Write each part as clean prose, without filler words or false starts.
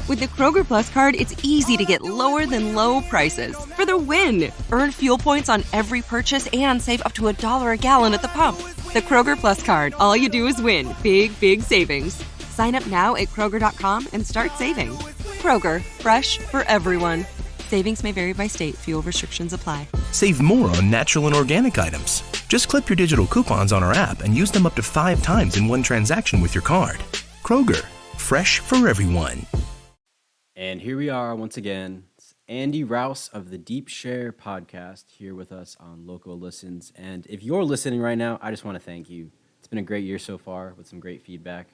With the Kroger Plus card, it's easy to get lower than low prices for the win. Earn fuel points on every purchase and save up to $1 a gallon at the pump. The Kroger Plus card, all you do is win. Big, big savings. Sign up now at Kroger.com and start saving. Kroger, fresh for everyone. Savings may vary by state. Fuel restrictions apply. Save more on natural and organic items. Just clip your digital coupons on our app and use them up to 5 times in one transaction with your card. Kroger, fresh for everyone. And here we are once again. It's Andy Rouse of the Deep Share podcast here with us on Loco Listens. And if you're listening right now, I just want to thank you. It's been a great year so far with some great feedback.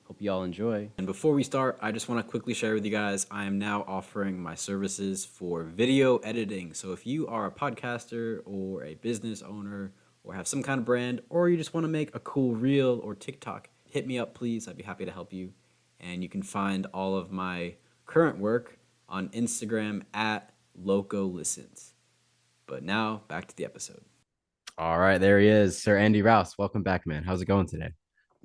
Hope you all enjoy. And before we start, I just want to quickly share with you guys, I am now offering my services for video editing. So if you are a podcaster or a business owner or have some kind of brand, or you just want to make a cool reel or TikTok, hit me up, please. I'd be happy to help you. And you can find all of my current work on Instagram at Loco Listens. But now back to the episode. All right, there he is, Sir Andy Rouse. Welcome back, man. How's it going today?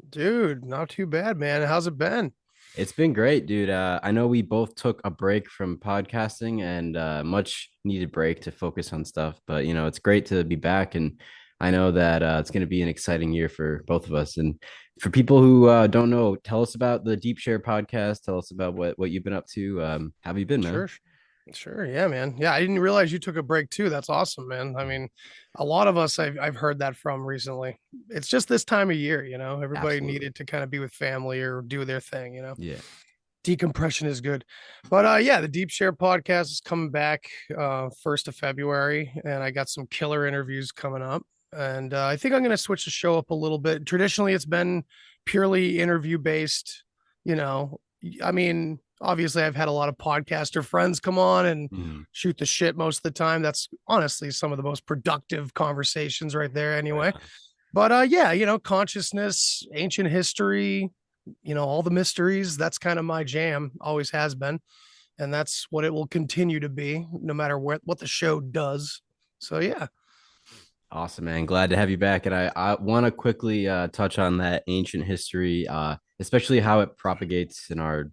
Dude, not too bad, man. How's it been? It's been great, dude. I know we both took a break from podcasting and much needed break to focus on stuff, but it's great to be back. And I know that it's going to be an exciting year for both of us. And for people who don't know, tell us about the Deep Share podcast. Tell us about what you've been up to. How have you been, man? Sure. Yeah, man. Yeah, I didn't realize you took a break too. That's awesome, man. I mean, a lot of us I've heard that from recently. It's just this time of year, everybody Absolutely. needed to kind of be with family or do their thing, Yeah. Decompression is good. But yeah, the Deep Share podcast is coming back 1st of February, and I got some killer interviews coming up. And I think I'm going to switch the show up a little bit. Traditionally, it's been purely interview based. I mean, obviously, I've had a lot of podcaster friends come on and shoot the shit most of the time. That's honestly some of the most productive conversations right there, anyway. Right. But yeah, consciousness, ancient history, all the mysteries. That's kind of my jam, always has been. And that's what it will continue to be, no matter what the show does. So, yeah. Awesome, man. Glad to have you back. And I want to quickly touch on that ancient history, especially how it propagates in our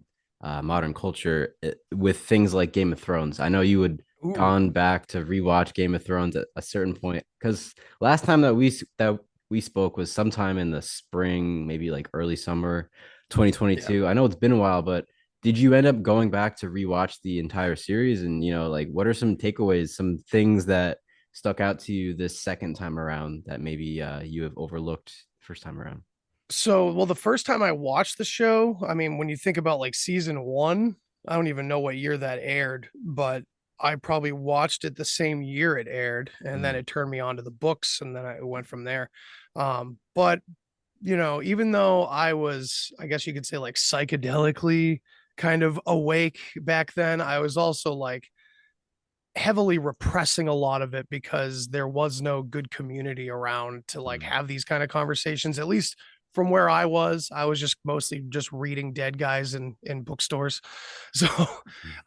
modern culture with things like Game of Thrones. I know you had gone back to rewatch Game of Thrones at a certain point, because last time that we spoke was sometime in the spring, maybe like early summer 2022. Yeah. I know it's been a while, but did you end up going back to rewatch the entire series? And like, what are some takeaways, some things that stuck out to you this second time around that maybe you have overlooked first time around? So, well, the first time I watched the show, I mean, when you think about like season 1, I don't even know what year that aired, but I probably watched it the same year it aired, and then it turned me on to the books, and then I went from there. But even though I was, I guess you could say, like psychedelically kind of awake back then, I was also like heavily repressing a lot of it because there was no good community around to like have these kind of conversations. At least from where I was just mostly just reading dead guys in bookstores. So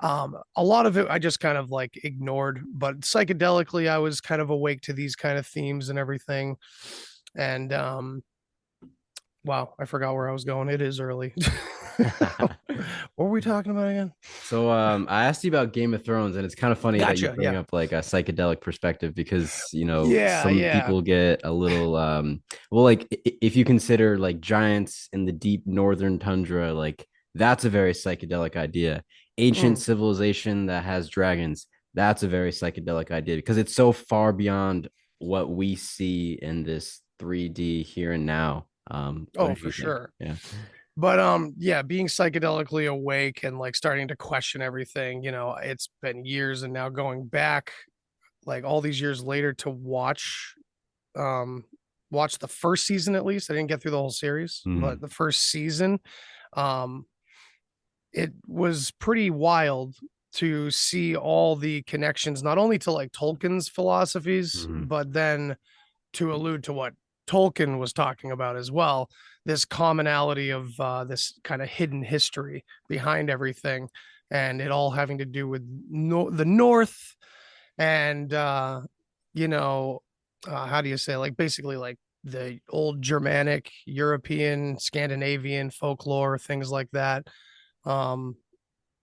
a lot of it I just kind of like ignored, but psychedelically I was kind of awake to these kind of themes and everything. And wow, I forgot where I was going. It is early. What were we talking about again? So I asked you about Game of Thrones, and it's kind of funny that you bring up like a psychedelic perspective, because some people get a little well, like if you consider like giants in the deep northern tundra, like that's a very psychedelic idea. Ancient civilization that has dragons, that's a very psychedelic idea, because it's so far beyond what we see in this 3D here and now. For sure. Yeah. But yeah, being psychedelically awake and like starting to question everything, it's been years, and now going back like all these years later to watch the first season. At least I didn't get through the whole series, but the first season, it was pretty wild to see all the connections, not only to like Tolkien's philosophies, but then to allude to what Tolkien was talking about as well, this commonality of this kind of hidden history behind everything, and it all having to do with the North, and how do you say, like basically like the old Germanic, European, Scandinavian folklore, things like that.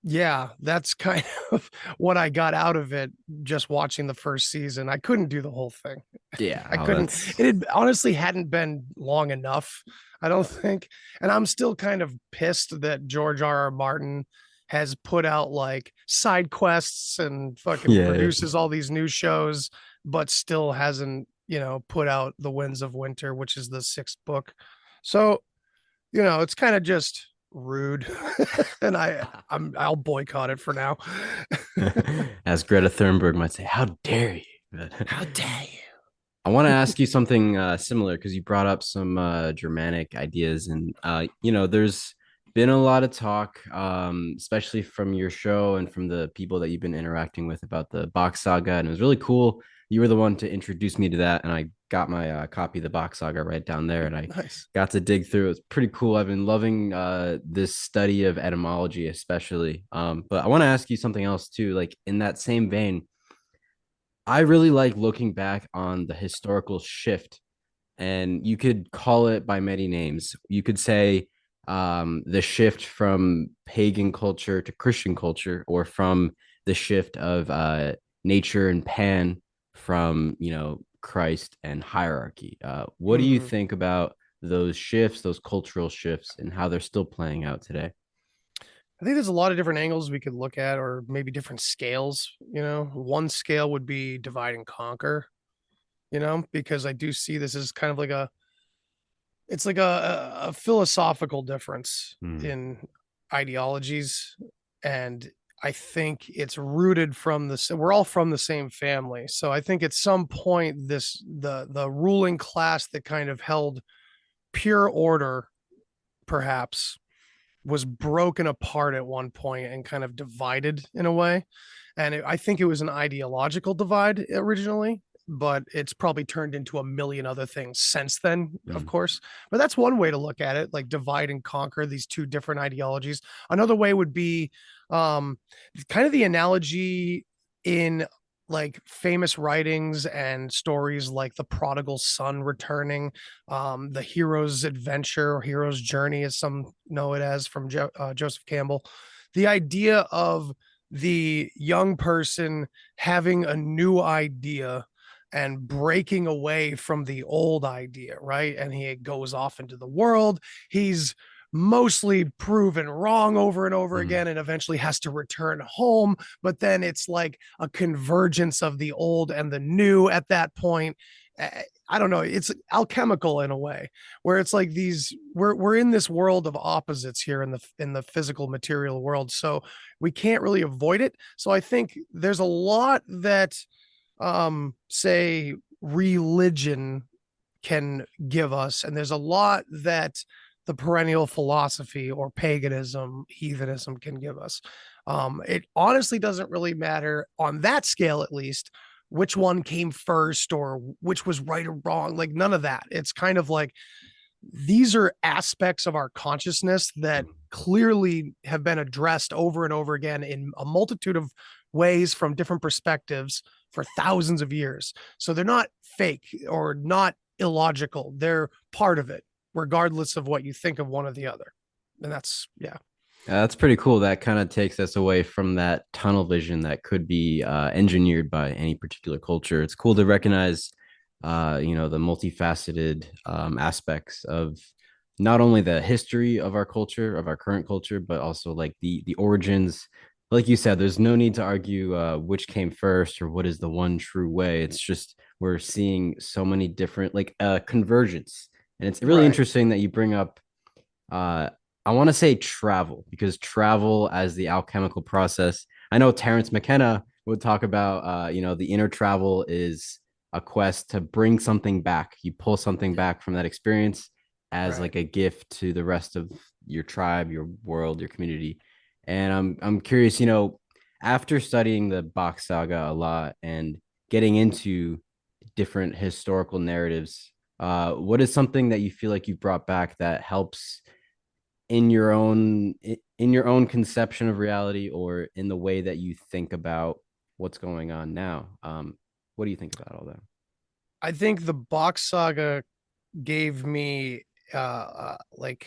Yeah, that's kind of what I got out of it just watching the first season. I couldn't do the whole thing. Yeah, I oh, couldn't. that's It had, honestly hadn't been long enough, I don't think. And I'm still kind of pissed that George R. R. Martin has put out like side quests and fucking yeah. produces all these new shows, but still hasn't, put out The Winds of Winter, which is the sixth book. So, it's kind of just rude. And I'll boycott it for now. As Greta Thunberg might say, how dare you? But How dare you? I want to ask you something similar because you brought up some Germanic ideas, and there's been a lot of talk, especially from your show and from the people that you've been interacting with about the Box Saga, and it was really cool. You were the one to introduce me to that, and I got my copy of the Box Saga right down there, and I Nice. got to dig through. It's pretty cool. I've been loving this study of etymology, especially. But I want to ask you something else too, like in that same vein. I really like looking back on the historical shift, and you could call it by many names. You could say the shift from pagan culture to Christian culture, or from the shift of nature and Pan from Christ and hierarchy. What do you Mhm. think about those shifts, those cultural shifts, and how they're still playing out today? I think there's a lot of different angles we could look at, or maybe different scales. One scale would be divide and conquer, because I do see this as kind of like it's like a philosophical difference Hmm. in ideologies. And I think it's rooted from we're all from the same family. So I think at some point, the ruling class that kind of held pure order, perhaps, was broken apart at one point and kind of divided in a way. And I think it was an ideological divide originally, but it's probably turned into a million other things since then, of Hmm. course. But that's one way to look at it, like divide and conquer these two different ideologies. Another way would be um, kind of the analogy in like famous writings and stories like the prodigal son returning, the hero's adventure or hero's journey, as some know it as, from Joseph Campbell. The idea of the young person having a new idea and breaking away from the old idea, right? And he goes off into the world. He's mostly proven wrong over and over Hmm. again and eventually has to return home. But then it's like a convergence of the old and the new at that point. I don't know. It's alchemical in a way, where it's like we're in this world of opposites here in the physical material world. So we can't really avoid it. So I think there's a lot that say religion can give us, and there's a lot that the perennial philosophy or paganism, heathenism can give us. It honestly doesn't really matter on that scale, at least, which one came first or which was right or wrong. Like none of that. It's kind of like these are aspects of our consciousness that clearly have been addressed over and over again in a multitude of ways from different perspectives for thousands of years. So they're not fake or not illogical. They're part of it, regardless of what you think of one or the other. And that's, yeah. That's pretty cool. That kind of takes us away from that tunnel vision that could be engineered by any particular culture. It's cool to recognize, the multifaceted aspects of not only the history of our culture, of our current culture, but also like the origins. Like you said, there's no need to argue which came first or what is the one true way. It's just we're seeing so many different like convergence, and it's really Right. interesting that you bring up uh, I want to say travel because travel as the alchemical process. I know Terence McKenna would talk about, the inner travel is a quest to bring something back. You pull something back from that experience as Right. like a gift to the rest of your tribe, your world, your community. And I'm curious, after studying the Bach saga a lot and getting into different historical narratives, what is something that you feel like you brought back that helps in your own conception of reality or in the way that you think about what's going on now? What do you think about all that? I think the box saga gave me like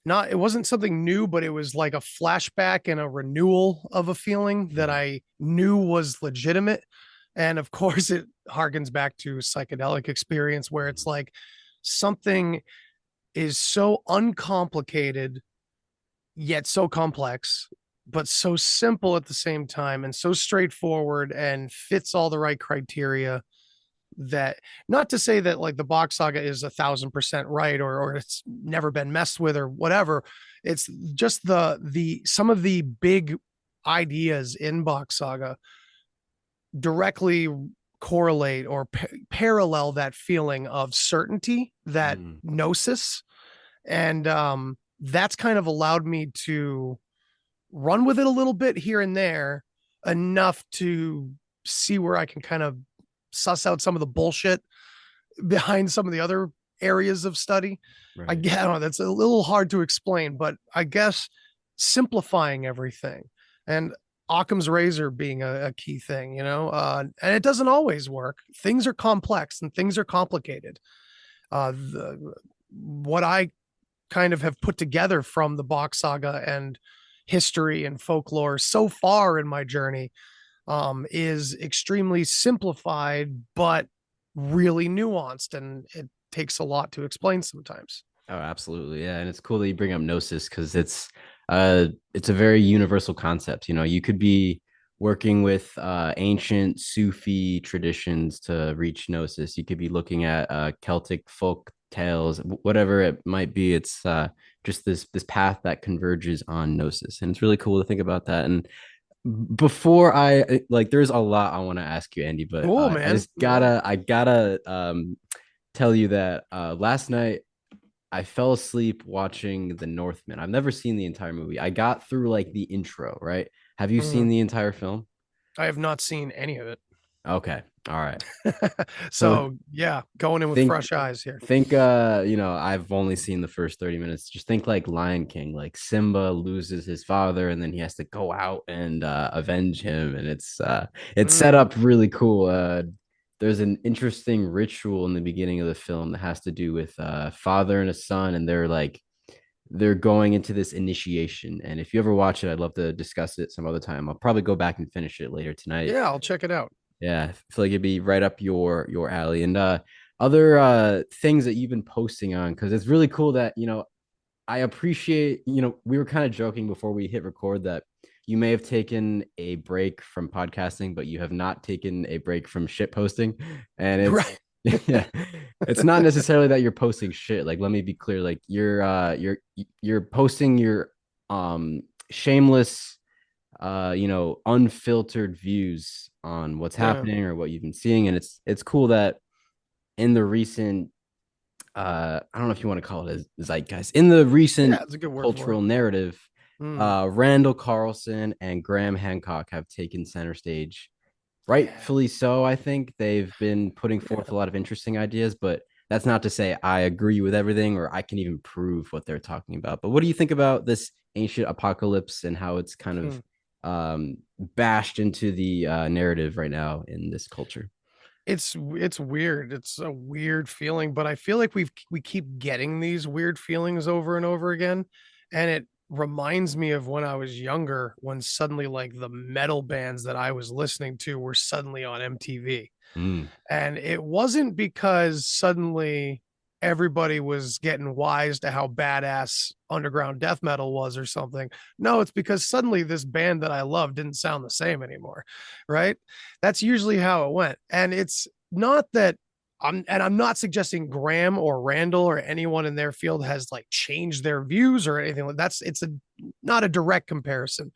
not, it wasn't something new, but it was like a flashback and a renewal of a feeling that Mm, I knew was legitimate. And of course, it harkens back to psychedelic experience where it's mm, like something is so uncomplicated yet so complex, but so simple at the same time and so straightforward and fits all the right criteria that, not to say that like the box saga is 1,000% right, or it's never been messed with or whatever. It's just the some of the big ideas in box saga directly correlate or parallel that feeling of certainty, that mm. gnosis. And that's kind of allowed me to run with it a little bit here and there, enough to see where I can kind of suss out some of the bullshit behind some of the other areas of study. I Right. get, I don't know, that's a little hard to explain, but I guess simplifying everything, and Occam's razor being a key thing, and it doesn't always work. Things are complex and things are complicated. What I kind of have put together from the Bach saga and history and folklore so far in my journey is extremely simplified, but really nuanced. And it takes a lot to explain sometimes. Oh, absolutely. Yeah. And it's cool that you bring up gnosis because it's a very universal concept. You know, you could be working with ancient Sufi traditions to reach gnosis. You could be looking at Celtic folk tales, whatever it might be. It's just this path that converges on gnosis. And it's really cool to think about that. And before like, there's a lot I want to ask you, Andy, but Cool, I man. just Yeah. gotta tell you that last night I fell asleep watching The Northman. I've never seen the entire movie. I got through like the intro, right? Have you Mhm. seen the entire film? I have not seen any of it. Okay. All right. So So yeah, going in with think fresh eyes here. think you know, I've only seen the first 30 minutes. Just think like Lion King, like Simba loses his father and then he has to go out and avenge him, and it's set Mm. up really cool. There's an interesting ritual in the beginning of the film that has to do with father and a son, and they're going into this initiation. And if you ever watch it, I'd love to discuss it some other time. I'll probably go back and finish it later tonight. Yeah, I'll check it out. Yeah, I feel like it'd be right up your alley. And other things that you've been posting on, because it's really cool that, you know, I appreciate, you know, we were kind of joking before we hit record that you may have taken a break from podcasting, but you have not taken a break from shit posting. And it's Right. yeah, it's not necessarily that you're posting shit. Like, let me be clear. Like, you're posting your shameless you know, unfiltered views on what's Yeah. happening or what you've been seeing. And it's cool that in the recent I don't know if you want to call it a zeitgeist, in the Yeah, recent it's a good word for it. cultural narrative, Mm. Randall Carlson and Graham Hancock have taken center stage. Yeah. Rightfully so, I think. They've been putting forth Yeah. a lot of interesting ideas, but that's not to say I agree with everything or I can even prove what they're talking about. But what do you think about this ancient apocalypse and how it's kind of Hmm. bashed into the narrative right now in this culture? It's weird. It's a weird feeling, but I feel like we keep getting these weird feelings over and over again. And it reminds me of when I was younger, when suddenly like the metal bands that I was listening to were suddenly on MTV. Mm, And it wasn't because suddenly everybody was getting wise to how badass underground death metal was or something. No, it's because suddenly this band that I love didn't sound the same anymore. Right. That's usually how it went. And it's not that I'm not suggesting Graham or Randall or anyone in their field has like changed their views or anything like that's it's a not a direct comparison,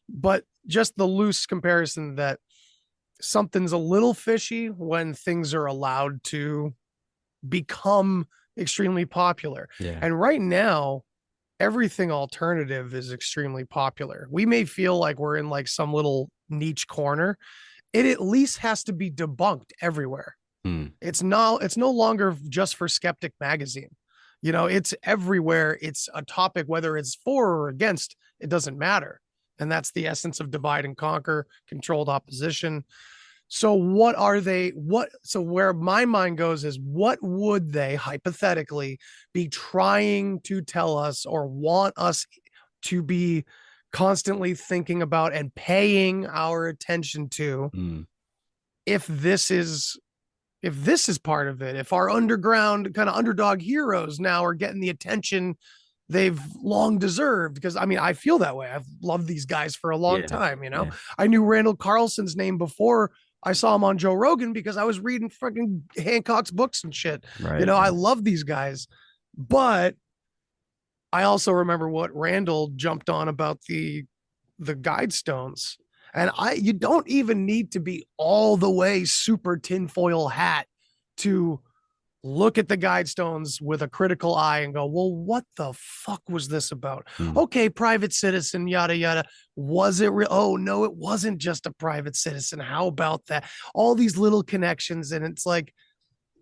but just the loose comparison that something's a little fishy when things are allowed to become extremely popular. yeah. And right now, everything alternative is extremely popular. We may feel like we're in like some little niche corner. It at least has to be debunked everywhere. Mm, It's no longer just for Skeptic magazine. It's everywhere. It's a topic, whether it's for or against, it doesn't matter. And that's the essence of divide and conquer, controlled opposition. So what are they? So where my mind goes is, what would they hypothetically be trying to tell us or want us to be constantly thinking about and paying our attention to, Mm. if this is part of it, if our underground kind of underdog heroes now are getting the attention they've long deserved? Because I mean, I feel that way. I've loved these guys for a long Yeah. time. Yeah. I knew Randall Carlson's name before I saw him on Joe Rogan because I was reading fucking Hancock's books and shit. Right. I Yeah. love these guys, but I also remember what Randall jumped on about the Guidestones. And you don't even need to be all the way super tinfoil hat to look at the Guidestones with a critical eye and go, well, what the fuck was this about? Mm. Okay, private citizen, yada, yada. Was it real? Oh, no, it wasn't just a private citizen. How about that? All these little connections. And it's like,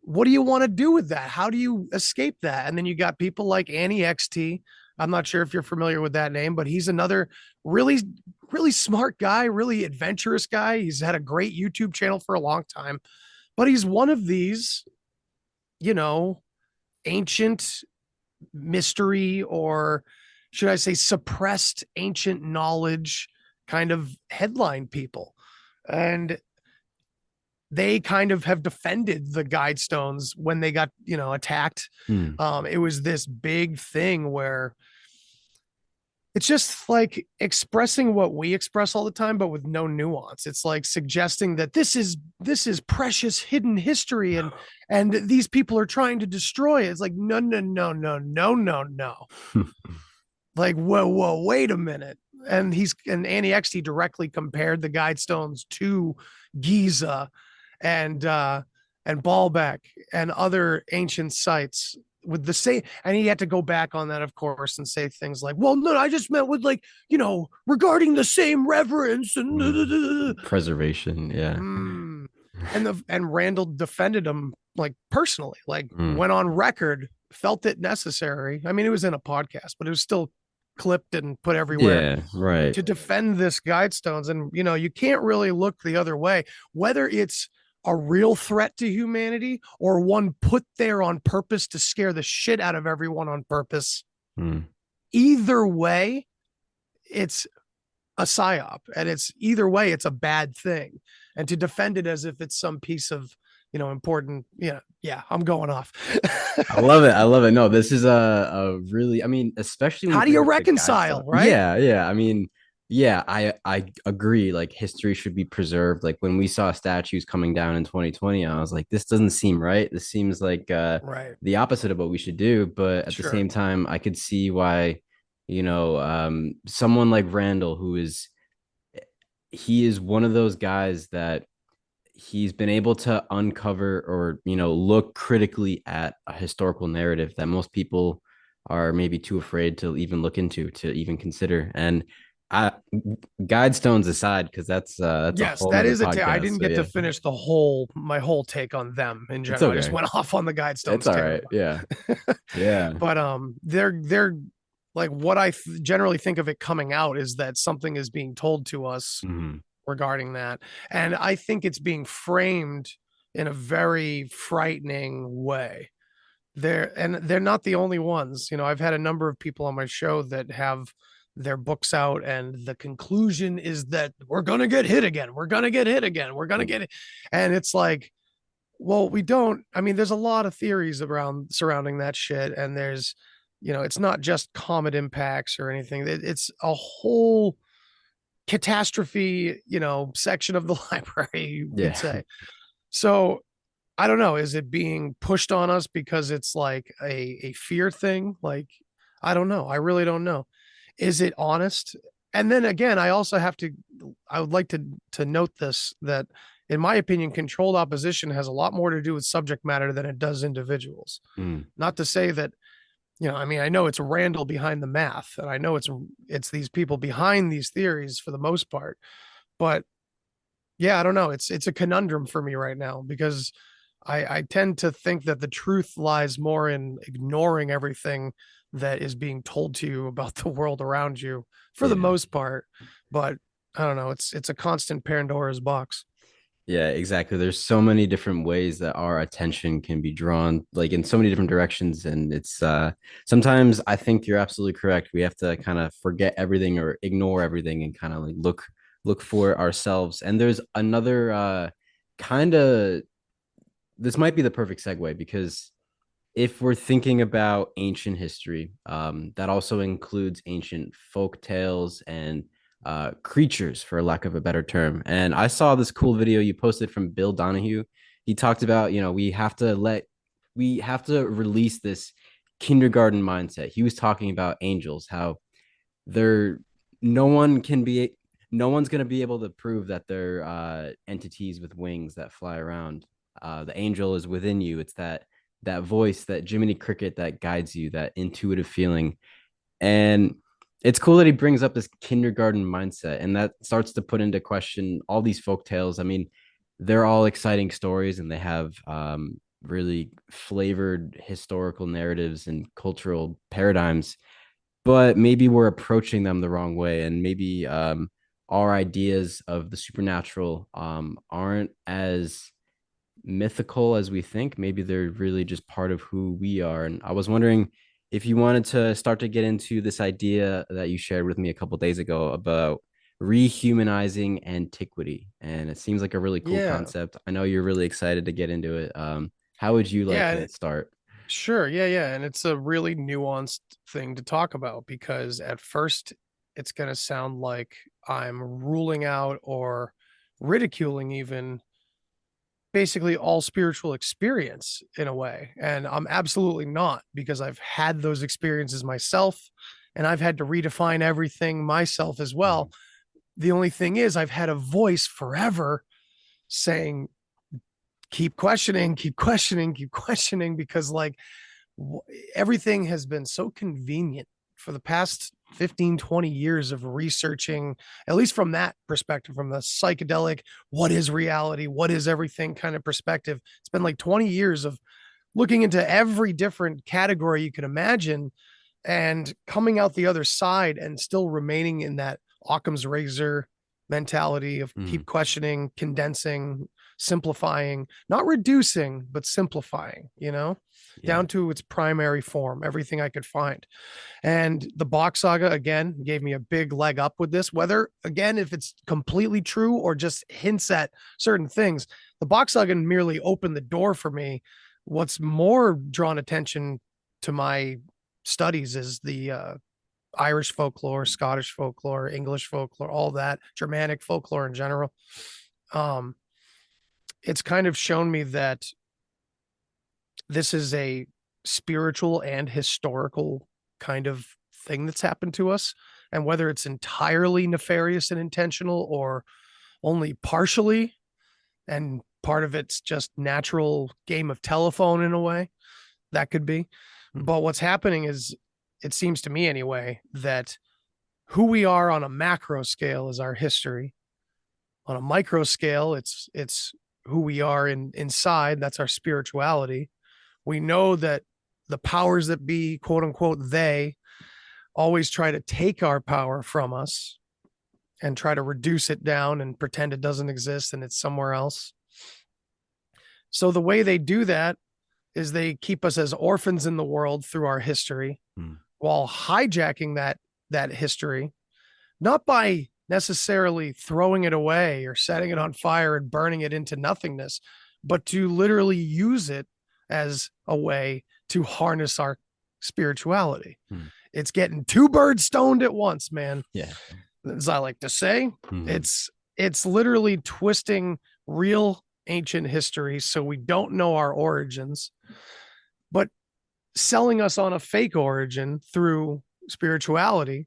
what do you want to do with that? How do you escape that? And then you got people like Annie XT. I'm not sure if you're familiar with that name, but he's another really, really smart guy, really adventurous guy. He's had a great YouTube channel for a long time, but he's one of these, ancient mystery, or should I say suppressed ancient knowledge kind of headline people. And they kind of have defended the Guidestones when they got, attacked. Mm. It was this big thing where it's just like expressing what we express all the time, but with no nuance. It's like suggesting that this is precious hidden history, and these people are trying to destroy it. It's like, no, no, no, no, no, no, no. Like, whoa, wait a minute. And Annie XT directly compared the Guidestones to Giza and Baalbek and other ancient sites with the same, and he had to go back on that, of course, and say things like, well, no, I just meant with, like, regarding the same reverence and Preservation. Yeah. and Randall defended him, like, personally, like, Mm. went on record, felt it necessary. I mean, it was in a podcast, but it was still clipped and put everywhere, Yeah. Right. to defend this Guidestones. And you can't really look the other way, whether it's a real threat to humanity or one put there on purpose to scare the shit out of everyone on purpose. Mm. Either way, it's a psyop, and either way, it's a bad thing. And to defend it as if it's some piece of, important, yeah, I'm going off. I love it. I love it. No, this is a really, I mean, especially when How do you bring up the reconcile, Guidestones. right? Yeah. Yeah. I mean, yeah, I agree. Like, history should be preserved. Like, when we saw statues coming down in 2020, I was like, this doesn't seem right. This seems like Right. the opposite of what we should do. But at the Sure. same time, I could see why, someone like Randall, he is one of those guys that he's been able to uncover, or look critically at a historical narrative that most people are maybe too afraid to even look into, to even consider. And I, Guidestones aside, because that's Yes, a whole that nother is a podcast. I didn't So, get to finish my whole take on them in it's general. I just okay. went off on the Guidestones. It's all right. Yeah. Yeah. But they're like, what I generally think of it coming out is that something is being told to us Mhm. regarding that, and I think it's being framed in a very frightening way. They're not the only ones. I've had a number of people on my show that have their books out, and the conclusion is that we're gonna get hit again. We're gonna get hit again. We're gonna get it, and it's like, well, we don't. I mean, there's a lot of theories surrounding that shit, and there's, it's not just comet impacts or anything. It's a whole catastrophe, section of the library, you Yeah. could say. So I don't know. Is it being pushed on us because it's like a fear thing? Like, I don't know. I really don't know. Is it honest? And then again, I would like to note this, that in my opinion, controlled opposition has a lot more to do with subject matter than it does individuals. Mm. Not to say that, I mean, I know it's Randall behind the math, and I know it's these people behind these theories for the most part, but yeah, I don't know. It's a conundrum for me right now, because I tend to think that the truth lies more in ignoring everything that is being told to you about the world around you for the Yeah. most part. But I don't know. It's a constant Pandora's box. Yeah, exactly. There's so many different ways that our attention can be drawn, like in so many different directions. And it's sometimes I think you're absolutely correct. We have to kind of forget everything or ignore everything and kind of like look for ourselves. And there's another kind of this might be the perfect segue because if we're thinking about ancient history, that also includes ancient folk tales and creatures, for lack of a better term. And I saw this cool video you posted from Bill Donahue. He talked about, we have to release this kindergarten mindset. He was talking about angels, how they're no one can be no one's going to be able to prove that they're entities with wings that fly around. The angel is within you. It's that voice, that Jiminy Cricket that guides you, that intuitive feeling. And it's cool that he brings up this kindergarten mindset, and that starts to put into question all these folk tales. I mean, they're all exciting stories, and they have really flavored historical narratives and cultural paradigms, but maybe we're approaching them the wrong way, and maybe our ideas of the supernatural aren't as mythical as we think. Maybe they're really just part of who we are. And I was wondering if you wanted to start to get into this idea that you shared with me a couple days ago about rehumanizing antiquity. And it seems like a really cool Yeah. concept. I know you're really excited to get into it. How would you like Yeah. to start? Sure. Yeah. Yeah. And it's a really nuanced thing to talk about because at first it's going to sound like I'm ruling out or ridiculing even basically all spiritual experience in a way. And I'm absolutely not because I've had those experiences myself and I've had to redefine everything myself as well. Mhm. The only thing is, I've had a voice forever saying, keep questioning, keep questioning, keep questioning, because like everything has been so convenient for the past 15, 20 years of researching, at least from that perspective, from the psychedelic, what is reality, what is everything kind of perspective. It's been like 20 years of looking into every different category you can imagine and coming out the other side and still remaining in that Occam's razor mentality of keep Mhm. questioning, condensing, simplifying, not reducing, but simplifying, Yeah. down to its primary form, everything I could find. And the Bach saga, again, gave me a big leg up with this, whether, again, if it's completely true or just hints at certain things. The Bach saga merely opened the door for me. What's more drawn attention to my studies is the Irish folklore, Scottish folklore, English folklore, all that, Germanic folklore in general. Um, it's kind of shown me that this is a spiritual and historical kind of thing that's happened to us. And whether it's entirely nefarious and intentional or only partially, and part of it's just natural game of telephone in a way, that could be. Mhm. But what's happening is, it seems to me anyway, that who we are on a macro scale is our history. On a micro scale, it's who we are inside. That's our spirituality. We know that the powers that be, quote unquote, they always try to take our power from us and try to reduce it down and pretend it doesn't exist and it's somewhere else. So the way they do that is they keep us as orphans in the world through our history Mhm. while hijacking that history, not by necessarily throwing it away or setting it on fire and burning it into nothingness, but to literally use it as a way to harness our spirituality. Mhm. It's getting two birds stoned at once, man. Yeah. As I like to say, Mhm. it's literally twisting real ancient history so we don't know our origins, but selling us on a fake origin through spirituality,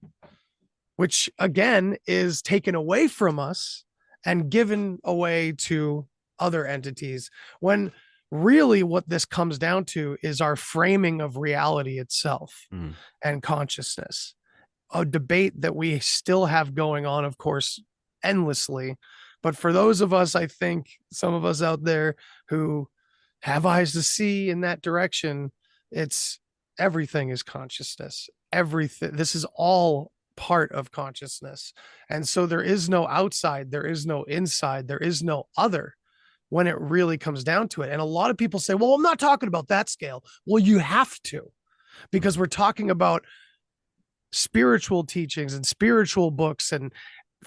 which again is taken away from us and given away to other entities, when really what this comes down to is our framing of reality itself Mhm. and consciousness. A debate that we still have going on, of course, endlessly. But for those of us, I think some of us out there who have eyes to see in that direction, it's everything is consciousness. Everything, this is all part of consciousness. And so there is no outside, there is no inside, there is no other. when it really comes down to it. And a lot of people say, well, I'm not talking about that scale. Well, you have to, because we're talking about spiritual teachings and spiritual books and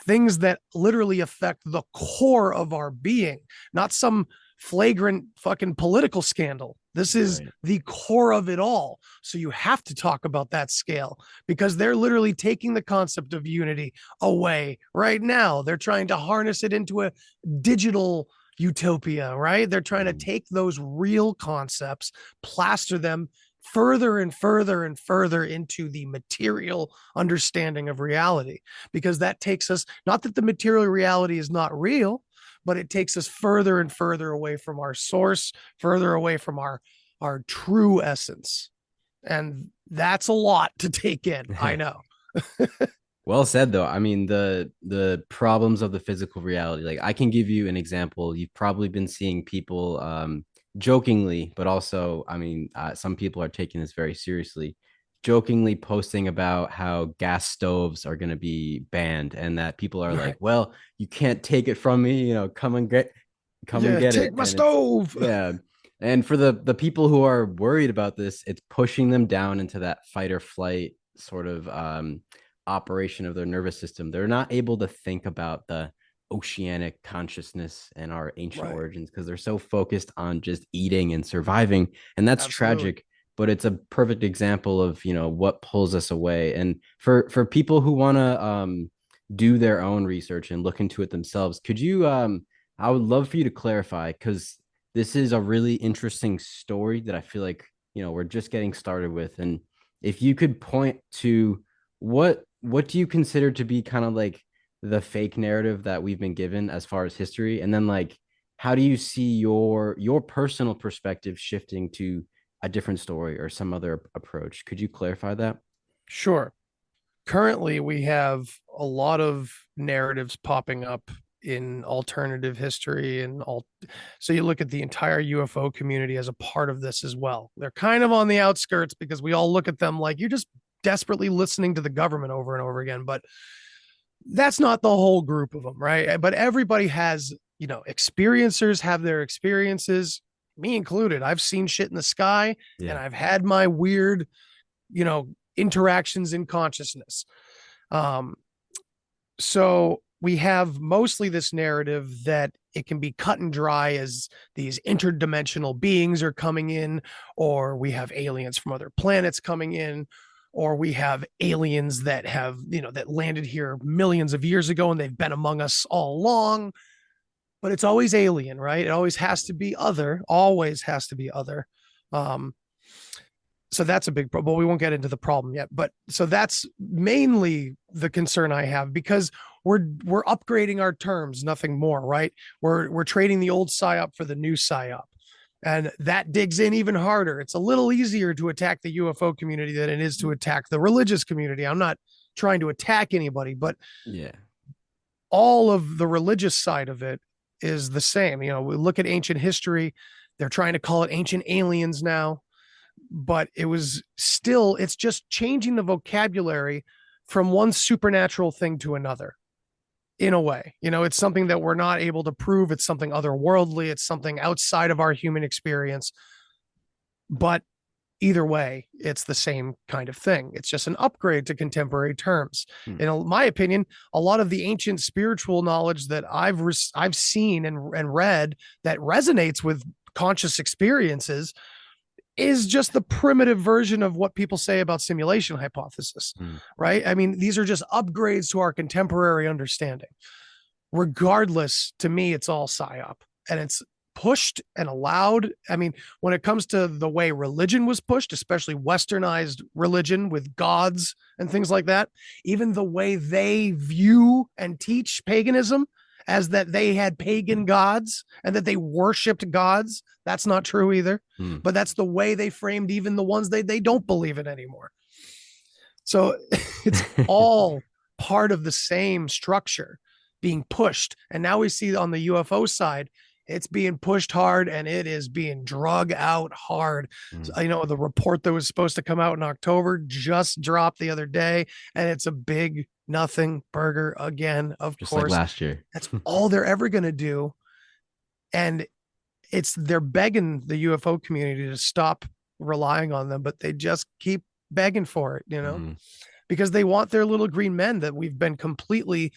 things that literally affect the core of our being, not some flagrant fucking political scandal. This is Right. the core of it all. So you have to talk about that scale, because they're literally taking the concept of unity away right now. They're trying to harness it into a digital utopia, right? They're trying to take those real concepts, plaster them further and further and further into the material understanding of reality, because that takes us, not that the material reality is not real, but it takes us further and further away from our source, further away from our true essence. And that's a lot to take in. I know. Well said, though. I mean, the problems of the physical reality. Like, I can give you an example. You've probably been seeing people, jokingly, but also, I mean, some people are taking this very seriously, jokingly posting about how gas stoves are going to be banned, and that people are like, Right. "Well, you can't take it from me. You know, come and Yeah, get it." take my And it's, stove. yeah. And for the people who are worried about this, it's pushing them down into that fight or flight sort of operation of their nervous system. They're not able to think about the oceanic consciousness and our ancient Right. origins, because they're so focused on just eating and surviving. And that's Absolutely. tragic, but it's a perfect example of, what pulls us away. And for people who want to do their own research and look into it themselves, could you I would love for you to clarify, because this is a really interesting story that I feel like, we're just getting started with. And if you could point to what do you consider to be kind of like the fake narrative that we've been given as far as history, and then like how do you see your personal perspective shifting to a different story or some other approach? Could you clarify that? Sure. Currently, we have a lot of narratives popping up in alternative history and all. So you look at the entire UFO community as a part of this as well. They're kind of on the outskirts, because we all look at them like you're just desperately listening to the government over and over again. But that's not the whole group of them, right? But everybody has, experiencers have their experiences, me included. I've seen shit in the sky, and Yeah. I've had my weird, interactions in consciousness. Um, so we have mostly this narrative that it can be cut and dry as these interdimensional beings are coming in, or we have aliens from other planets coming in, or we have aliens that have, that landed here millions of years ago and they've been among us all along. But it's always alien, right? It always has to be other, always has to be other. Um, so that's a big problem. But we won't get into the problem yet. But so that's mainly the concern I have, because we're upgrading our terms, nothing more, right? We're trading the old psyop for the new psyop. And that digs in even harder. It's a little easier to attack the UFO community than it is to attack the religious community. I'm not trying to attack anybody, but Yeah. all of the religious side of it is the same. We look at ancient history, they're trying to call it ancient aliens now, but it's just changing the vocabulary from one supernatural thing to another. In a way, it's something that we're not able to prove. It's something otherworldly. It's something outside of our human experience. But either way, it's the same kind of thing. It's just an upgrade to contemporary terms. Hmm. In my opinion, a lot of the ancient spiritual knowledge that I've seen and read that resonates with conscious experiences is just the primitive version of what people say about simulation hypothesis, right? I mean, these are just upgrades to our contemporary understanding. Regardless, to me, it's all psyop, and it's pushed and allowed. I mean, when it comes to the way religion was pushed, especially westernized religion with gods and things like that, even the way they view and teach paganism as that they had pagan gods and that they worshiped gods. That's not true either. But that's the way they framed even the ones they don't believe in anymore. So it's all part of the same structure being pushed. And now we see on the UFO side, it's being pushed hard and it is being drug out hard. So, the report that was supposed to come out in October just dropped the other day, and it's a big nothing burger again, of Just like course. last year. That's all they're ever going to do. And they're begging the UFO community to stop relying on them, but they just keep begging for it, because they want their little green men that we've been completely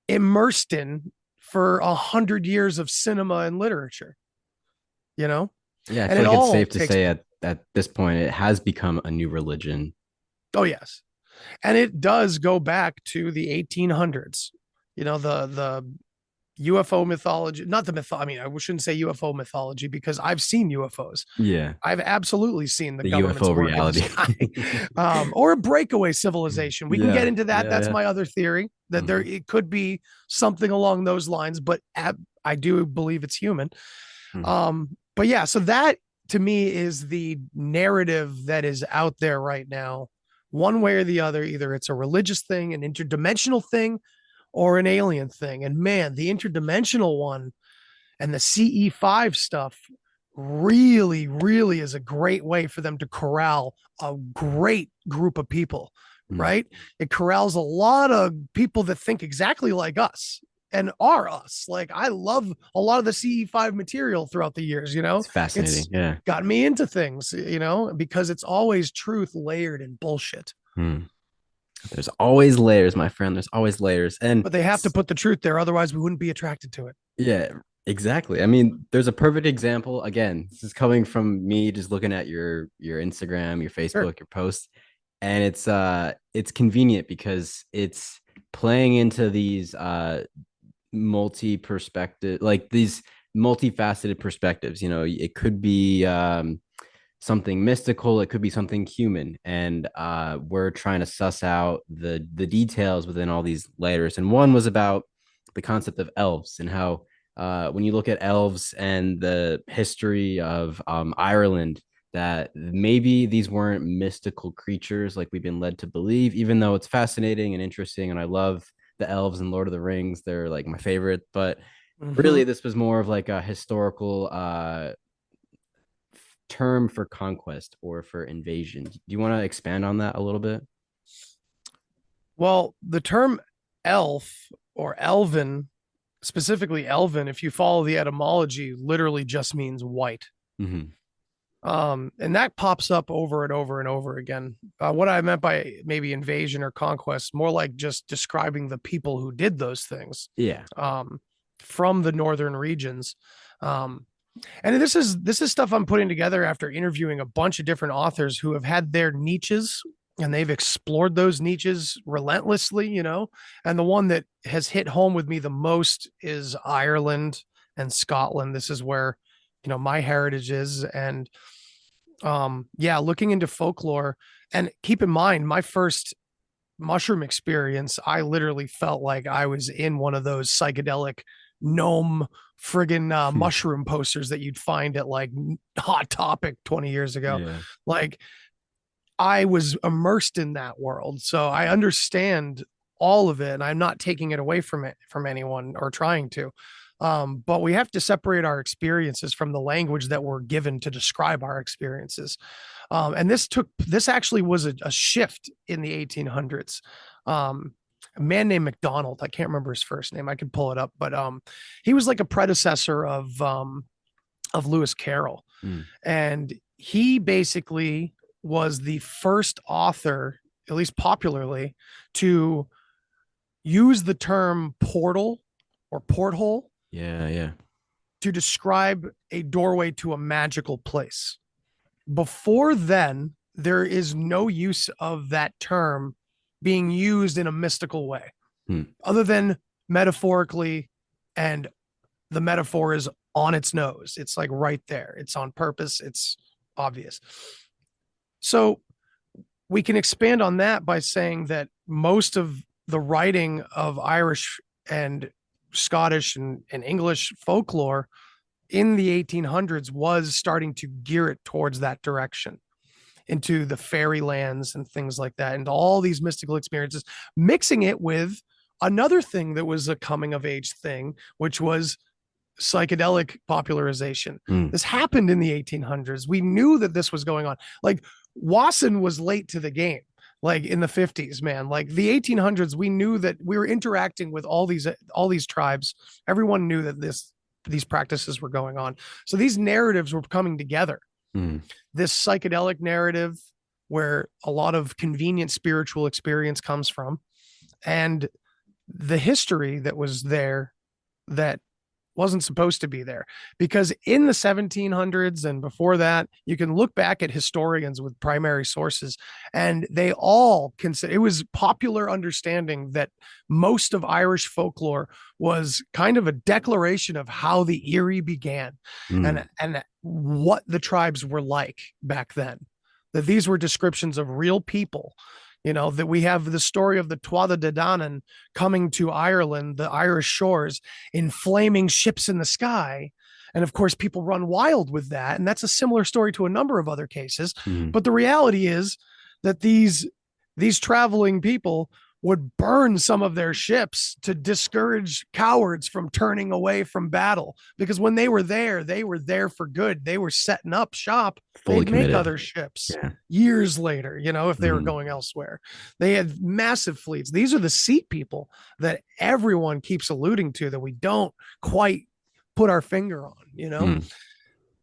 immersed in for 100 years of cinema and literature, Yeah, I and feel it like it's all safe to takes. say at this point it has become a new religion. Oh yes, and it does go back to the 1800s. The UFO mythology, not the myth. I mean, I shouldn't say UFO mythology because I've seen UFOs. Yeah, I've absolutely seen the the government's UFO work in the reality. sky, or a breakaway civilization. We can get Yeah, into that. yeah, That's yeah. my other theory, that there Mhm. it could be something along those lines, but I do believe it's human. Mhm. But yeah, so that to me is the narrative that is out there right now, one way or the other. Either it's a religious thing, an interdimensional thing, or an alien thing. And man, the interdimensional one and the CE5 stuff really, really is a great way for them to corral a great group of people, Mhm. right? It corrals a lot of people that think exactly like us and are us. Like, I love a lot of the CE5 material throughout the years, It's fascinating. it's Yeah. gotten me into things, because it's always truth layered in bullshit. Mhm. There's always layers, my friend. There's always layers. And But they have to put the truth there, otherwise we wouldn't be attracted to it. yeah, exactly. I mean, there's a perfect example. Again, this is coming from me just looking at your Instagram, your Sure. Facebook, your posts, and it's convenient because it's playing into these multi-perspective, like these multifaceted perspectives. It could be something mystical, it could be something human, and we're trying to suss out the details within all these layers. And one was about the concept of elves and how when you look at elves and the history of Ireland, that maybe these weren't mystical creatures like we've been led to believe, even though it's fascinating and interesting. And I love the elves in Lord of the Rings. They're like my favorite. But Mm-hmm. really, this was more of like a historical term for conquest or for invasion. Do you want to expand on that a little bit? Well, the term elf or elven, specifically elven, if you follow the etymology, literally just means white. Mm-hmm. And that pops up over and over and over again. What I meant by maybe invasion or conquest, more like just describing the people who did those things, Yeah. um, from the northern regions. Um, and this is stuff I'm putting together after interviewing a bunch of different authors who have had their niches and they've explored those niches relentlessly, And the one that has hit home with me the most is Ireland and Scotland. This is where, my heritage is. And yeah, looking into folklore. And keep in mind, my first mushroom experience, I literally felt like I was in one of those psychedelic gnome friggin' mushroom posters that you'd find at like Hot Topic 20 years ago. Yeah. Like, I was immersed in that world, so I understand all of it, and I'm not taking it away from anyone or trying to. But we have to separate our experiences from the language that we're given to describe our experiences. And this actually was a shift in the 1800s. A man named McDonald, I can't remember his first name. I could pull it up, but he was like a predecessor of Lewis Carroll, Mm. and he basically was the first author, at least popularly, to use the term portal or porthole Yeah. Yeah. to describe a doorway to a magical place. Before then, there is no use of that term being used in a mystical way, Hmm. other than metaphorically, and the metaphor is on its nose. It's like right there. It's on purpose. It's obvious. So we can expand on that by saying that most of the writing of Irish and Scottish and English folklore in the 1800s was starting to gear it towards that direction, into the fairylands and things like that, and all these mystical experiences, mixing it with another thing that was a coming of age thing, which was psychedelic popularization. Mm. This happened in the 1800s. We knew that this was going on. Like, Wasson was late to the game. Like in the 50s, man. Like the 1800s, we knew that we were interacting with all these tribes. Everyone knew that these practices were going on. So these narratives were coming together. This psychedelic narrative where a lot of convenient spiritual experience comes from, and the history that was there that wasn't supposed to be there. Because in the 1700s and before that, you can look back at historians with primary sources, and they all consider it was popular understanding that most of Irish folklore was kind of a declaration of how the Erie began and what the tribes were like back then. That these were descriptions of real people. That we have the story of the Tuatha De Danann coming to Ireland, the Irish shores, in flaming ships in the sky. And of course, people run wild with that. And that's a similar story to a number of other cases. But the reality is that these traveling people would burn some of their ships to discourage cowards from turning away from battle. Because when they were there for good. They were setting up shop. Fully They'd committed. make other ships years later, if they were going elsewhere. They had massive fleets. These are the seat people that everyone keeps alluding to that we don't quite put our finger on,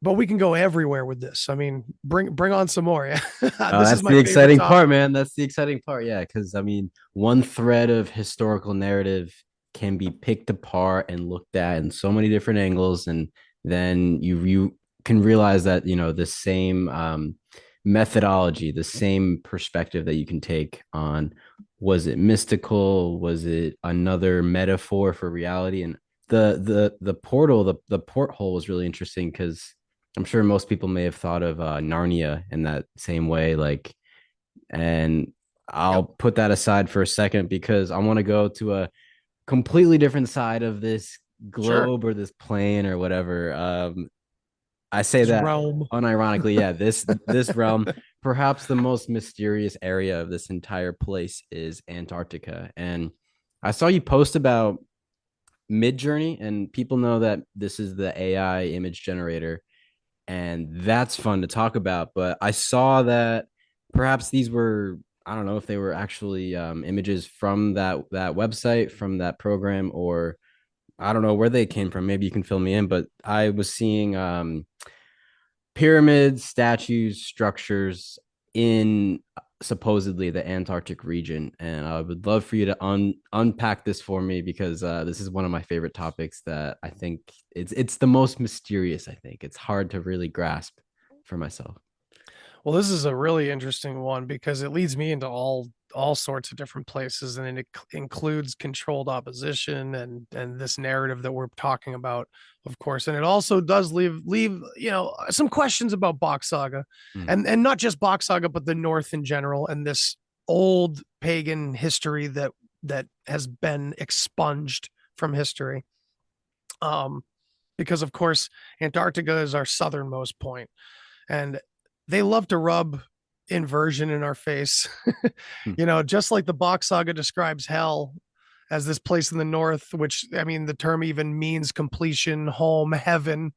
But we can go everywhere with this. I mean, bring on some more. Yeah. That's the exciting part, man. That's the exciting part. Yeah. Because, I mean, one thread of historical narrative can be picked apart and looked at in so many different angles. And then you can realize that, the same methodology, the same perspective that you can take on, was it mystical? Was it another metaphor for reality? And the portal, the porthole was really interesting because I'm sure most people may have thought of Narnia in that same way. And I'll put that aside for a second because I want to go to a completely different side of this globe or this plane or whatever. I say this that realm. Unironically. Yeah, this realm, perhaps the most mysterious area of this entire place is Antarctica. And I saw you post about Midjourney, and people know that this is the AI image generator. And that's fun to talk about. But I saw that perhaps these were, I don't know if they were actually images from that website, from that program, or I don't know where they came from. Maybe you can fill me in. But I was seeing pyramids, statues, structures in supposedly the Antarctic region. And I would love for you to unpack this for me because this is one of my favorite topics that I think it's the most mysterious. I think it's hard to really grasp for myself. Well, this is a really interesting one because it leads me into all sorts of different places, and it includes controlled opposition and this narrative that we're talking about, of course. And it also does leave some questions about Bach Saga, and not just Bach Saga, but the North in general, and this old pagan history that has been expunged from history. Because of course Antarctica is our southernmost point, and they love to rub inversion in our face. Just like the Bach Saga describes hell as this place in the north, which, I mean, the term even means completion, home, heaven.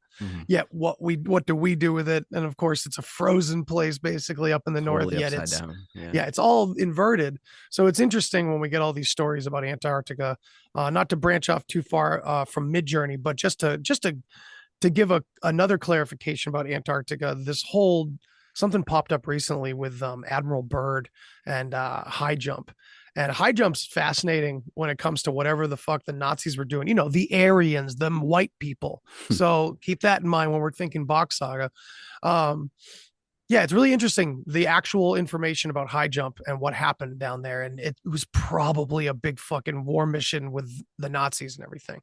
Yet what do we do with it? And of course it's a frozen place basically up in the north, yet it's down. It's all inverted. So it's interesting when we get all these stories about Antarctica, not to branch off too far from Midjourney, but just to give another clarification about Antarctica. Something popped up recently with Admiral Byrd and high jump. And high jump's fascinating when it comes to whatever the fuck the Nazis were doing. The Aryans, them white people. So keep that in mind when we're thinking Bach Saga. It's really interesting, the actual information about high jump and what happened down there. And it was probably a big fucking war mission with the Nazis and everything.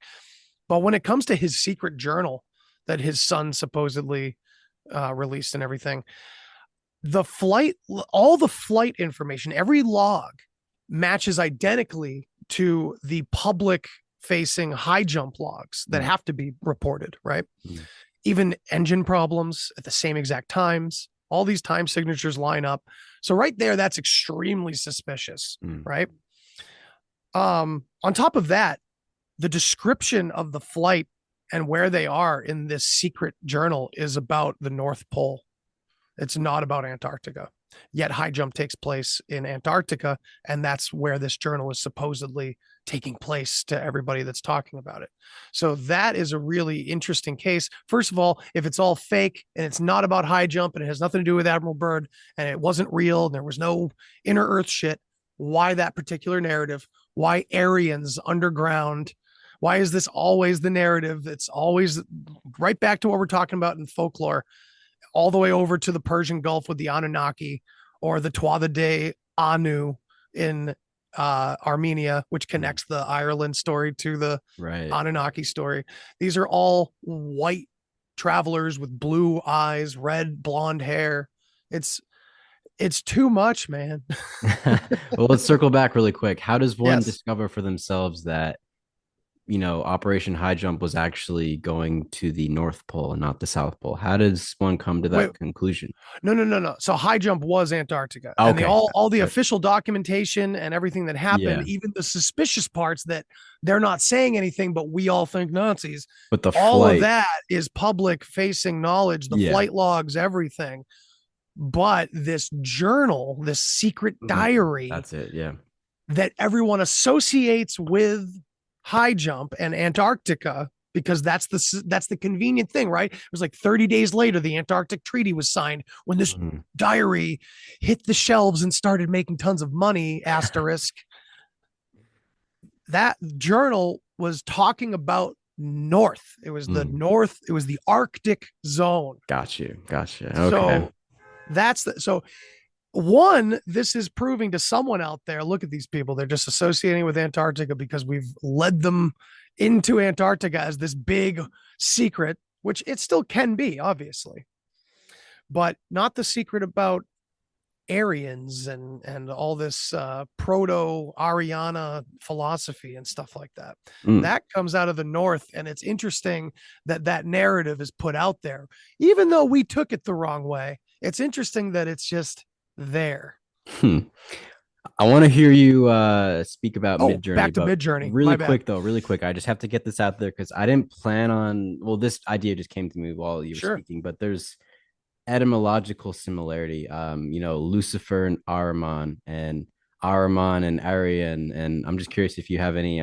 But when it comes to his secret journal that his son supposedly released and everything, all the flight information, every log matches identically to the public facing high jump logs that have to be reported, right? Even engine problems at the same exact times, all these time signatures line up. So right there, that's extremely suspicious, right? On top of that, the description of the flight and where they are in this secret journal is about the North Pole. It's not about Antarctica. Yet high jump takes place in Antarctica, and that's where this journal is supposedly taking place to everybody that's talking about it. So that is a really interesting case. First of all, if it's all fake and it's not about high jump and it has nothing to do with Admiral Byrd and it wasn't real and there was no inner earth shit, why that particular narrative? Why Aryans underground? Why is this always the narrative? It's always right back to what we're talking about in folklore, all the way over to the Persian Gulf with the Anunnaki or the Tuatha De Anu in Armenia, which connects the Ireland story to the Anunnaki story. These are all white travelers with blue eyes, red blonde hair. It's too much, man. Well, let's circle back really quick. How does one Yes. discover for themselves that, Operation High Jump was actually going to the North Pole and not the South Pole? How does one come to that Wait, conclusion? no. So high jump was Antarctica, and Okay. all the official documentation and everything that happened, Yeah. even the suspicious parts that they're not saying anything, but we all think Nazis. But the All of flight, that is public facing knowledge, the yeah. flight logs, everything. But this journal, this secret diary, That's it. Yeah. that everyone associates with high jump and Antarctica, because that's the convenient thing, right? It was like 30 days later, the Antarctic Treaty was signed when this diary hit the shelves and started making tons of money, asterisk. That journal was talking about North. It was the North. It was the Arctic zone. Gotcha. Okay. So so one, this is proving to someone out there, look at these people. They're just associating with Antarctica because we've led them into Antarctica as this big secret, which it still can be, obviously, but not the secret about Aryans and all this proto-Ariana philosophy and stuff like that. That comes out of the North, and it's interesting that narrative is put out there. Even though we took it the wrong way, it's interesting that it's just there. I want to hear you speak about Midjourney. Back to Midjourney. Really quick. I just have to get this out there because I didn't plan on. Well, this idea just came to me while you were speaking, but there's etymological similarity. Lucifer and Ahriman and Aryan. And I'm just curious if you have any